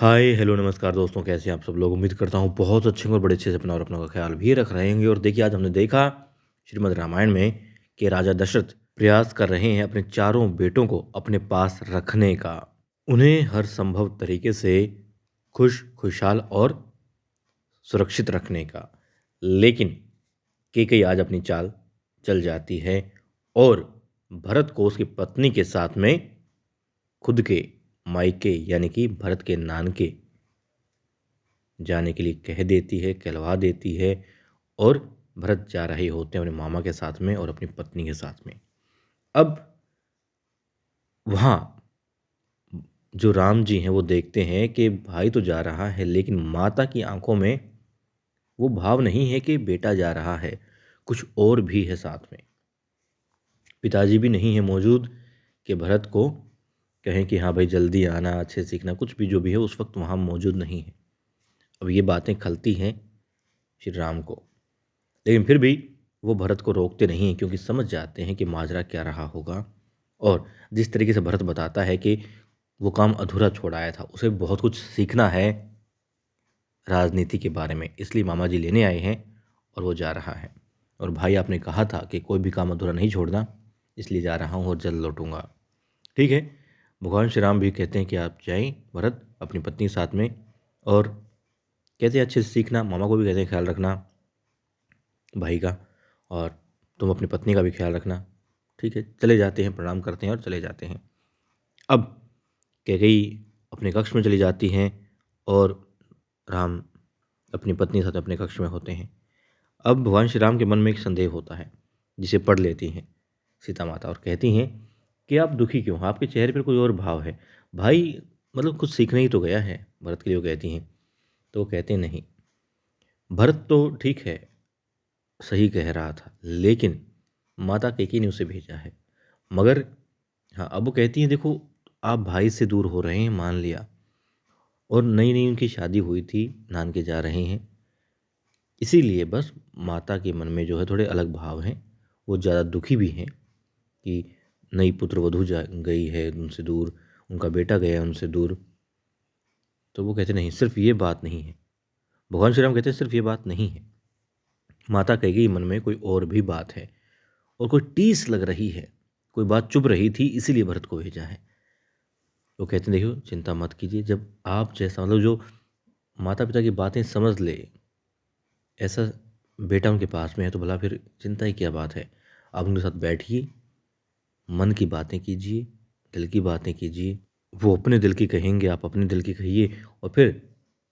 Hi hello नमस्कार दोस्तों, कैसे हैं आप सब लोग। उम्मीद करता हूँ बहुत अच्छे होंगे और बड़े अच्छे से अपना और अपनों का ख्याल भी रख रहे होंगे। और देखिए, आज हमने देखा श्रीमद् रामायण में कि राजा दशरथ प्रयास कर रहे हैं अपने चारों बेटों को अपने पास रखने का, उन्हें हर संभव तरीके से खुश खुशहाल और सुरक्षित रखने का। लेकिन कैकेयी आज अपनी चाल चल जाती है और भरत को उसकी पत्नी के साथ में खुद के मायके यानी कि भरत के नानके जाने के लिए कह देती है, कहलवा देती है। और भरत जा रहे होते हैं अपने मामा के साथ में और अपनी पत्नी के साथ में। अब वहाँ जो राम जी हैं वो देखते हैं कि भाई तो जा रहा है, लेकिन माता की आंखों में वो भाव नहीं है कि बेटा जा रहा है, कुछ और भी है साथ में। पिताजी भी नहीं है मौजूद कि भरत को कहें कि हाँ भाई जल्दी आना, अच्छे सीखना, कुछ भी जो भी है उस वक्त वहाँ मौजूद नहीं है। अब ये बातें खलती हैं श्री राम को, लेकिन फिर भी वो भरत को रोकते नहीं हैं, क्योंकि समझ जाते हैं कि माजरा क्या रहा होगा। और जिस तरीके से भरत बताता है कि वो काम अधूरा छोड़ आया था, उसे बहुत कुछ सीखना है राजनीति के बारे में, इसलिए मामा जी लेने आए हैं और वो जा रहा है। और भाई आपने कहा था कि कोई भी काम अधूरा नहीं छोड़ना, इसलिए जा रहा हूँ और जल्द लौटूंगा। ठीक है। भगवान श्री राम भी कहते हैं कि आप जाएं भरत अपनी पत्नी के साथ में, और कहते हैं अच्छे से सीखना। मामा को भी कहते हैं ख्याल रखना भाई का, और तुम अपनी पत्नी का भी ख्याल रखना। ठीक है, चले जाते हैं, प्रणाम करते हैं और चले जाते हैं। अब कैकेयी अपने कक्ष में चली जाती हैं और राम अपनी पत्नी के साथ अपने कक्ष में होते हैं। अब भगवान श्री राम के मन में एक संदेह होता है, जिसे पढ़ लेती हैं सीता माता और कहती हैं कि आप दुखी क्यों हैं, आपके चेहरे पर कोई और भाव है। भाई मतलब कुछ सीखने ही तो गया है, भरत के लिए वो कहती हैं। तो वो कहते हैं नहीं, भरत तो ठीक है, सही कह रहा था, लेकिन माता कैकेयी ने उसे भेजा है। मगर हाँ, अब वो कहती हैं देखो, आप भाई से दूर हो रहे हैं, मान लिया, और नई नई उनकी शादी हुई थी, नानके जा रहे हैं, इसीलिए बस माता के मन में जो है थोड़े अलग भाव हैं। वो ज़्यादा दुखी भी हैं कि नई पुत्र वधू जा गई है उनसे दूर, उनका बेटा गया है उनसे दूर। तो वो कहते नहीं, सिर्फ ये बात नहीं है। भगवान श्री राम कहते हैं सिर्फ ये बात नहीं है, माता कैकेयी मन में कोई और भी बात है, और कोई टीस लग रही है, कोई बात चुभ रही थी, इसीलिए भरत को भेजा है। वो कहते हैं देखो चिंता मत कीजिए, जब आप जैसा मतलब जो माता पिता की बातें समझ ले ऐसा बेटा उनके पास में है, तो भला फिर चिंता ही क्या बात है। आप उनके साथ बैठिए, मन की बातें कीजिए, दिल की बातें कीजिए। वो अपने दिल की कहेंगे, आप अपने दिल की कहिए। और फिर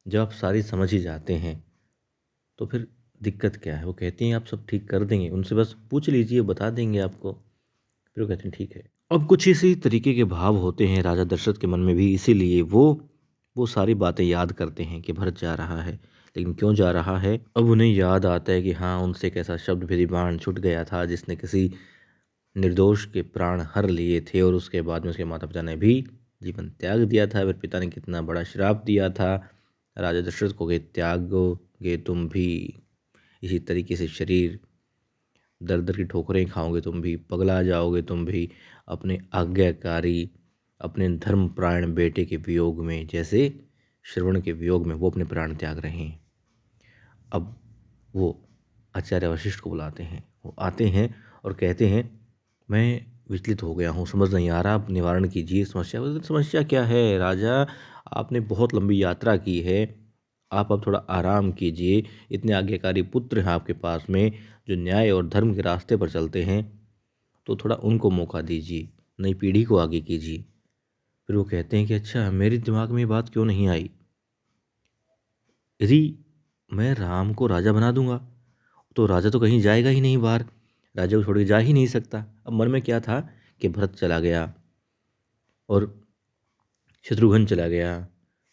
जब आप सारी समझ ही जाते हैं तो फिर दिक्कत क्या है। वो कहती हैं आप सब ठीक कर देंगे, उनसे बस पूछ लीजिए, बता देंगे आपको। फिर वो कहते हैं ठीक है। अब कुछ इसी तरीके के भाव होते हैं राजा दशरथ के मन में भी, इसीलिए वो सारी बातें याद करते हैं कि भरत जा रहा है। लेकिन क्यों जा रहा है, अब उन्हें याद आता है कि हाँ, उनसे एक ऐसा शब्द भी बाण छूट गया था जिसने किसी निर्दोष के प्राण हर लिए थे, और उसके बाद में उसके माता पिता ने भी जीवन त्याग दिया था। फिर पिता ने कितना बड़ा श्राप दिया था राजा दशरथ को कि त्यागोगे तुम भी, इसी तरीके से शरीर दर दर की ठोकरें खाओगे तुम भी, पगला जाओगे तुम भी, अपने आज्ञाकारी अपने धर्मपरायण बेटे के वियोग में, जैसे श्रवण के वियोग में वो अपने प्राण त्याग रहे हैं। अब वो आचार्य वशिष्ठ को बुलाते हैं, वो आते हैं और कहते हैं मैं विचलित हो गया हूँ, समझ नहीं आ रहा, आप निवारण कीजिए समस्या। बोलते, समस्या क्या है राजा, आपने बहुत लंबी यात्रा की है, आप अब थोड़ा आराम कीजिए। इतने आज्ञाकारी पुत्र हैं आपके पास में जो न्याय और धर्म के रास्ते पर चलते हैं, तो थोड़ा उनको मौका दीजिए, नई पीढ़ी को आगे कीजिए। फिर वो कहते हैं कि अच्छा, मेरे दिमाग में ये बात क्यों नहीं आई, यदि मैं राम को राजा बना दूंगा तो राजा तो कहीं जाएगा ही नहीं बाहर, राजा को छोड़ के जा ही नहीं सकता। अब मन में क्या था कि भरत चला गया और शत्रुघ्न चला गया,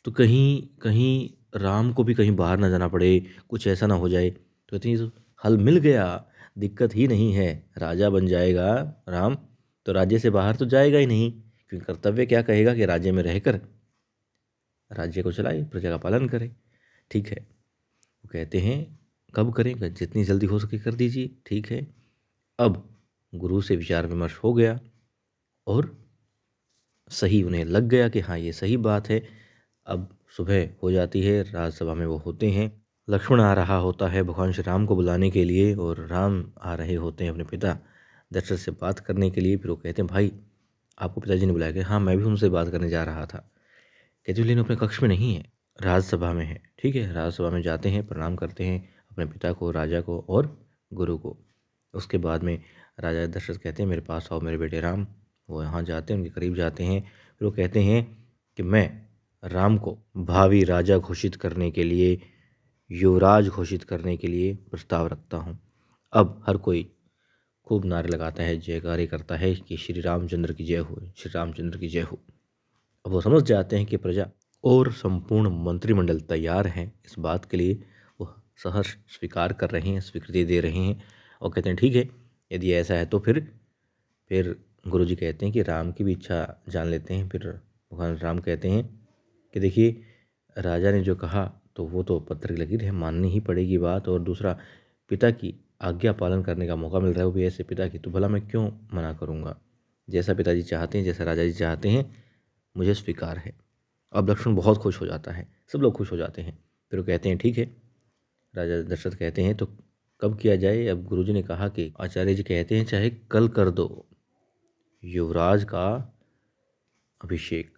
तो कहीं कहीं राम को भी कहीं बाहर ना जाना पड़े, कुछ ऐसा ना हो जाए। तो कहते हैं, तो हल मिल गया, दिक्कत ही नहीं है, राजा बन जाएगा राम, तो राज्य से बाहर तो जाएगा ही नहीं, क्योंकि कर्तव्य क्या कहेगा कि राज्य में रहकर राज्य को चलाए, प्रजा का पालन करे। ठीक है। वो कहते हैं कब करें, जितनी जल्दी हो सके कर दीजिए। ठीक है। अब गुरु से विचार विमर्श हो गया और सही उन्हें लग गया कि हाँ, ये सही बात है, अब सुबह हो जाती है, राजसभा में वो होते हैं। लक्ष्मण आ रहा होता है भगवान श्री राम को बुलाने के लिए और राम आ रहे होते हैं अपने पिता दशरथ से बात करने के लिए। फिर वो कहते हैं, भाई आपको पिताजी ने बुलाया क्या? हाँ, मैं भी उनसे बात करने जा रहा था। कहते लेकिन अपने कक्ष में नहीं है, राजसभा में है। ठीक है, राजसभा में जाते हैं, प्रणाम करते हैं अपने पिता को, राजा को और गुरु को। उसके बाद में राजा दशरथ कहते हैं, मेरे पास आओ मेरे बेटे राम। वो यहाँ जाते हैं, उनके करीब जाते हैं। फिर वो कहते हैं कि मैं राम को भावी राजा घोषित करने के लिए, युवराज घोषित करने के लिए प्रस्ताव रखता हूँ। अब हर कोई खूब नारे लगाता है, जयकारे करता है कि श्री रामचंद्र की जय हो, श्री रामचंद्र की जय हो। अब वो समझ जाते हैं कि प्रजा और संपूर्ण मंत्रिमंडल तैयार हैं इस बात के लिए। वो सहर्ष स्वीकार कर रहे हैं, स्वीकृति दे रहे हैं और कहते हैं, ठीक है, यदि ऐसा है तो फिर गुरुजी कहते हैं कि राम की भी इच्छा जान लेते हैं। फिर भगवान राम कहते हैं कि देखिए, राजा ने जो कहा तो वो तो पत्थर की लकीर है, माननी ही पड़ेगी बात। और दूसरा, पिता की आज्ञा पालन करने का मौका मिल रहा है, वो भी ऐसे पिता की, तो भला मैं क्यों मना करूँगा। जैसा पिताजी चाहते हैं, जैसा राजा जी चाहते हैं, मुझे स्वीकार है। अब लक्ष्मण बहुत खुश हो जाता है, सब लोग खुश हो जाते हैं। फिर वो कहते हैं, ठीक है। राजा दशरथ कहते हैं, तो कब किया जाए? अब गुरुजी ने कहा कि आचार्य जी कहते हैं, चाहे कल कर दो युवराज का अभिषेक।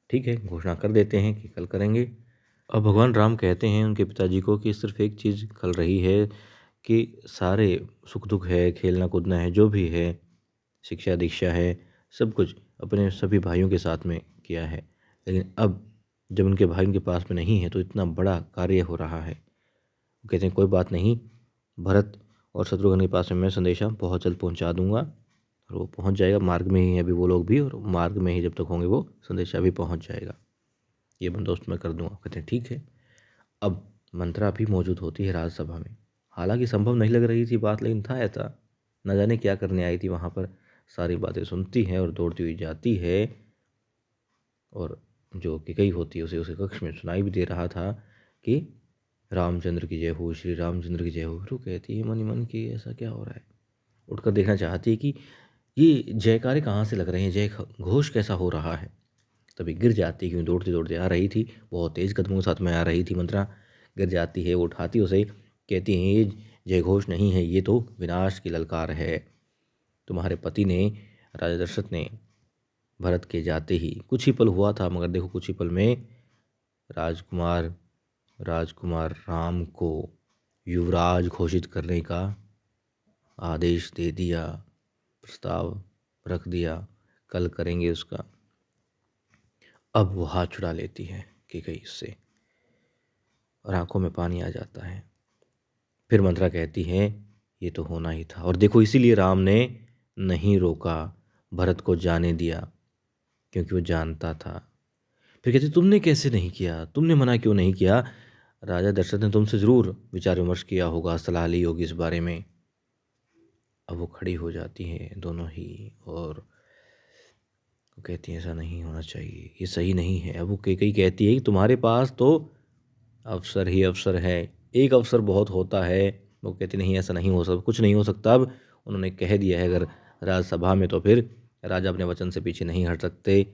ठीक है, घोषणा कर देते हैं कि कल करेंगे। अब भगवान राम कहते हैं उनके पिताजी को कि सिर्फ एक चीज़ खल रही है कि सारे सुख दुख है, खेलना कूदना है, जो भी है, शिक्षा दीक्षा है, सब कुछ अपने सभी भाइयों के साथ में किया है। लेकिन अब जब उनके भाई उनके पास में नहीं है तो इतना बड़ा कार्य हो रहा है। वो कहते हैं, कोई बात नहीं, भरत और शत्रुघ्न के पास में मैं संदेशा बहुत जल्द पहुंचा दूंगा। और वो पहुंच जाएगा, मार्ग में ही है अभी वो लोग भी, और मार्ग में ही जब तक होंगे वो संदेशा भी पहुंच जाएगा। ये बंदोबस्त मैं कर दूंगा। कहते हैं, ठीक है। अब मंत्रा भी मौजूद होती है राजसभा में। हालांकि संभव नहीं लग रही थी बात, लेकिन था ऐसा, न जाने क्या करने आई थी वहाँ पर। सारी बातें सुनती है और दौड़ती हुई जाती है। और जो कैकई होती है उसे उसके कक्ष में सुनाई भी दे रहा था कि रामचंद्र की जय हो, श्री रामचंद्र की जय हो। फिर वो कहती है मन ही मन कि ऐसा क्या हो रहा है। उठकर देखना चाहती है कि ये जयकारे कहाँ से लग रहे हैं, जय घोष कैसा हो रहा है। तभी गिर जाती है, क्योंकि दौड़ते दौड़ते आ रही थी, बहुत तेज़ कदमों के साथ में आ रही थी मंत्रा। गिर जाती है, वो उठाती उसे, कहती है, ये जय घोष नहीं है, ये तो विनाश की ललकार है। तुम्हारे पति ने, राजा दशरथ ने, भरत के जाते ही कुछ ही पल हुआ था, मगर देखो कुछ ही पल में राजकुमार राजकुमार राम को युवराज घोषित करने का आदेश दे दिया, प्रस्ताव रख दिया, कल करेंगे उसका। अब वो हाथ छुड़ा लेती है कैकई से और आंखों में पानी आ जाता है। फिर मंत्रा कहती है, ये तो होना ही था, और देखो इसीलिए राम ने नहीं रोका, भरत को जाने दिया, क्योंकि वो जानता था। फिर कहती, तुमने कैसे नहीं किया, तुमने मना क्यों नहीं किया? राजा दशरथ ने तुमसे जरूर विचार विमर्श किया होगा, सलाह ली होगी इस बारे में। अब वो खड़ी हो जाती हैं दोनों ही और वो कहती है, ऐसा नहीं होना चाहिए, ये सही नहीं है। अब वो कैकई कहती है कि तुम्हारे पास तो अवसर ही अवसर है, एक अवसर बहुत होता है। वो कहती, नहीं ऐसा नहीं हो सकता, कुछ नहीं हो सकता। अब उन्होंने कह दिया है अगर राजसभा में, तो फिर राजा अपने वचन से पीछे नहीं हट सकते,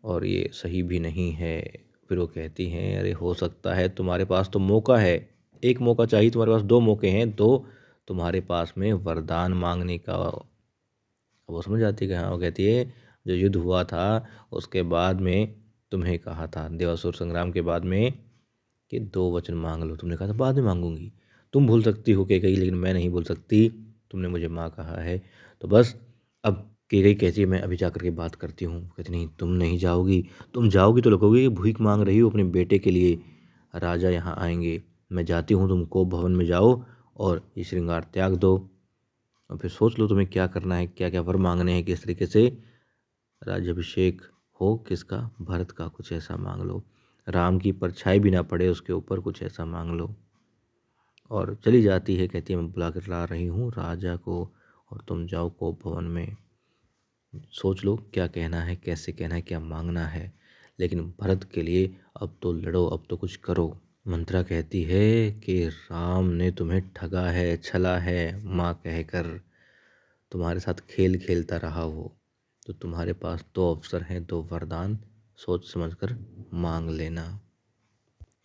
और ये सही भी नहीं है। फिर वो कहती हैं, अरे हो सकता है, तुम्हारे पास तो मौका है, एक मौका चाहिए, तुम्हारे पास दो मौके हैं, दो तुम्हारे पास में वरदान मांगने का। वो समझ जाती है कि हाँ। वो कहती है, जो युद्ध हुआ था उसके बाद में तुम्हें कहा था, देवासुर संग्राम के बाद में, कि दो वचन मांग लो। तुमने कहा था बाद में मांगूंगी। तुम भूल सकती हो कैकई, लेकिन मैं नहीं भूल सकती, तुमने मुझे माँ कहा है, तो बस। अब कैकई कहती है, मैं अभी जा करके बात करती हूँ। कहती, नहीं तुम नहीं जाओगी, तुम जाओगी तो लगोगे कि भीख मांग रही हो अपने बेटे के लिए, राजा यहाँ आएंगे। मैं जाती हूँ, तुम कोप भवन में जाओ और ये श्रृंगार त्याग दो, और फिर सोच लो तुम्हें क्या करना है, क्या क्या वर मांगने हैं, किस तरीके से राज्याभिषेक हो किसका, भरत का। कुछ ऐसा मांग लो, राम की परछाई भी ना पड़े उसके ऊपर, कुछ ऐसा मांग लो। और चली जाती है, कहती है, मैं बुला कर ला रही हूँ राजा को, और तुम जाओ कोप भवन में, सोच लो क्या कहना है, कैसे कहना है, क्या मांगना है, लेकिन भरत के लिए अब तो लड़ो, अब तो कुछ करो। मंत्रा कहती है कि राम ने तुम्हें ठगा है, छला है, माँ कहकर तुम्हारे साथ खेल खेलता रहा वो, तो तुम्हारे पास दो अवसर हैं, दो वरदान, सोच समझकर मांग लेना।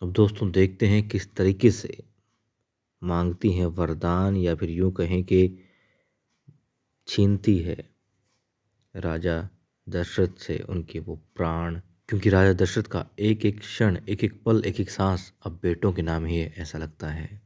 अब दोस्तों देखते हैं किस तरीके से मांगती हैं वरदान, या फिर यूं कहें कि छीनती है राजा दशरथ से उनके वो प्राण। क्योंकि राजा दशरथ का एक एक क्षण, एक एक पल, एक एक सांस अब बेटों के नाम ही है, ऐसा लगता है।